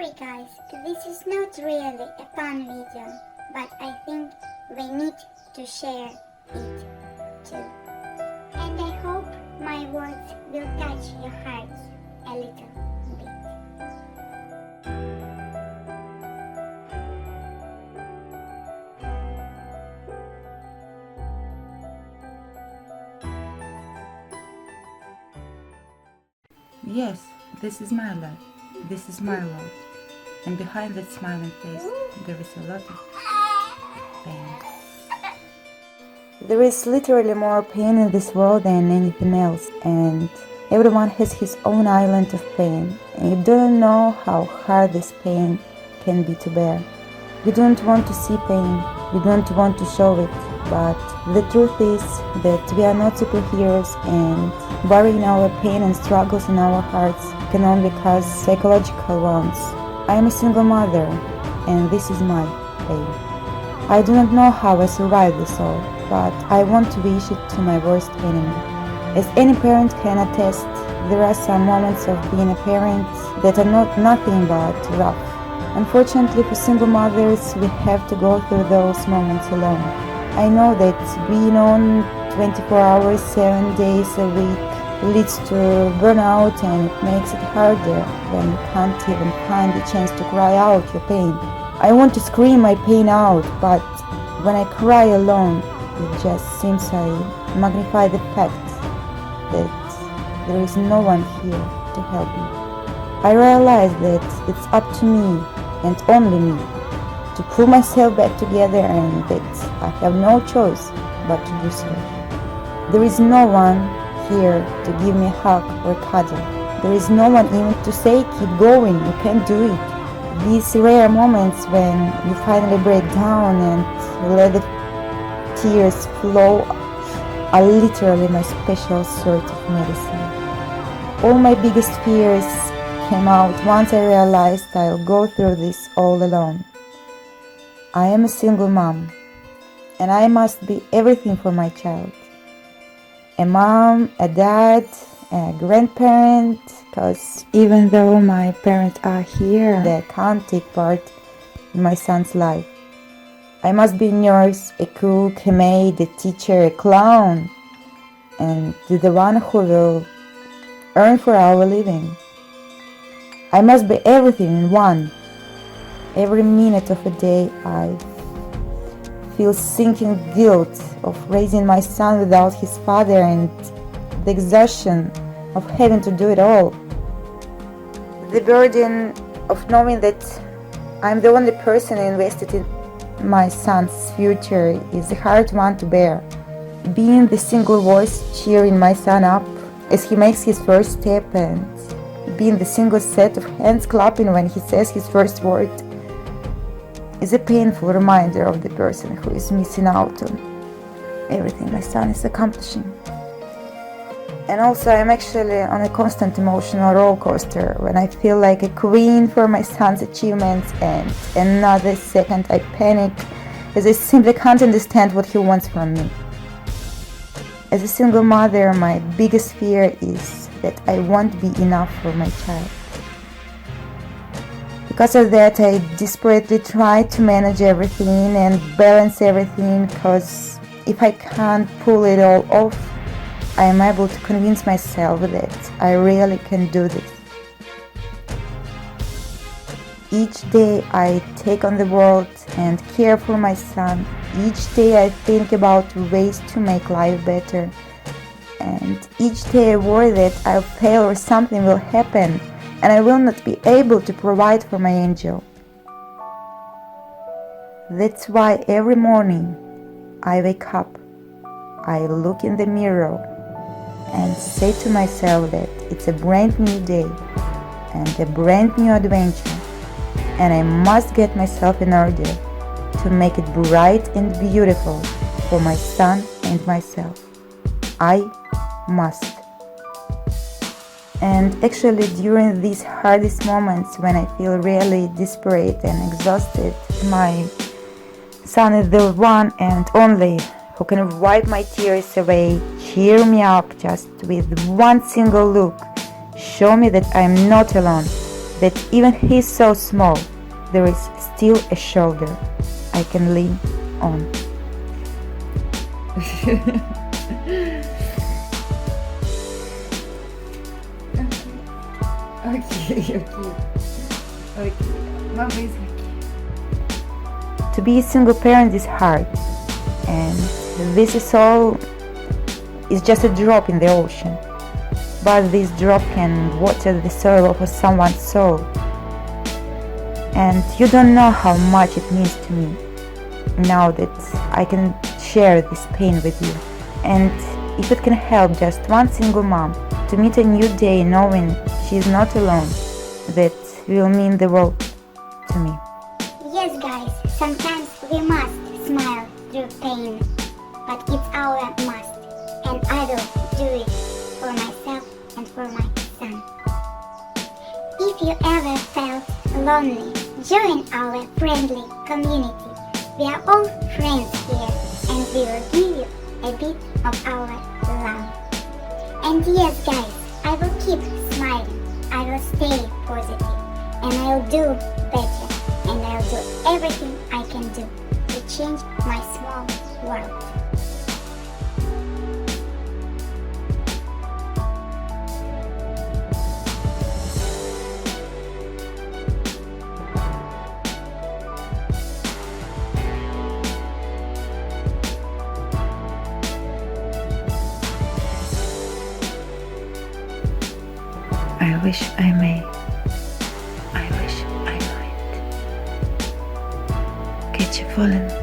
Sorry guys, this is not really a fun video, but I think we need to share it too. And I hope my words will touch your hearts a little bit. Yes, this is my life. This is my world. And behind that smiling face, there is a lot of pain. There is literally more pain in this world than anything else, and everyone has his own island of pain, and you don't know how hard this pain can be to bear. We don't want to see pain, we don't want to show it, but the truth is that we are not superheroes, and burying our pain and struggles in our hearts can only cause psychological wounds. I am a single mother, and this is my pain. I do not know how I survived this all, but I want to wish it to my worst enemy. As any parent can attest, there are some moments of being a parent that are nothing but rough. Unfortunately for single mothers, we have to go through those moments alone. I know that being on 24 hours, 7 days a week leads to burnout, and it makes it harder when you can't even find the chance to cry out your pain. I want to scream my pain out, but when I cry alone, it just seems I magnify the fact that there is no one here to help me. I realize that it's up to me and only me to pull myself back together, and that I have no choice but to do so. There is no one here to give me a hug or a cuddle. There is no one even to say, keep going, you can do it. These rare moments when you finally break down and let the tears flow are literally my special sort of medicine. All my biggest fears came out once I realized I'll go through this all alone. I am a single mom, and I must be everything for my child. A mom, a dad, a grandparent, because even though my parents are here, they can't take part in my son's life. I must be a nurse, a cook, a maid, a teacher, a clown, and the one who will earn for our living. I must be everything in one. Every minute of a day I feel sinking guilt of raising my son without his father, and the exhaustion of having to do it all. The burden of knowing that I'm the only person invested in my son's future is a hard one to bear. Being the single voice cheering my son up as he makes his first step, and being the single set of hands clapping when he says his first word, is a painful reminder of the person who is missing out on everything my son is accomplishing. And also I'm actually on a constant emotional roller coaster when I feel like a queen for my son's achievements, and another second I panic as I simply can't understand what he wants from me. As a single mother, my biggest fear is that I won't be enough for my child. Because of that, I desperately try to manage everything and balance everything, because if I can't pull it all off, I am able to convince myself that I really can do this. Each day I take on the world and care for my son. Each day I think about ways to make life better. And each day I worry that I'll fail or something will happen, and I will not be able to provide for my angel. That's why every morning I wake up, I look in the mirror and say to myself that it's a brand new day and a brand new adventure, and I must get myself in order to make it bright and beautiful for my son and myself. I must. And actually, during these hardest moments when I feel really desperate and exhausted, my son is the one and only who can wipe my tears away, cheer me up just with one single look, show me that I'm not alone, that even he's so small, there is still a shoulder I can lean on. Okay. Mama is happy. To be a single parent is hard, and this is just a drop in the ocean. But this drop can water the soil of someone's soul. And you don't know how much it means to me now that I can share this pain with you. And if it can help just one single mom to meet a new day knowing she's not alone, that will mean the world to me. Yes, guys, sometimes we must smile through pain, but it's our must, and I will do it for myself and for my son. If you ever felt lonely, join our friendly community. We are all friends here, and we will give you a bit of our love. And yes, guys, I will keep smiling, I will stay positive, and I'll do better, and I'll do everything I can do to change my small world. I wish I may. I wish I might. Catch you falling.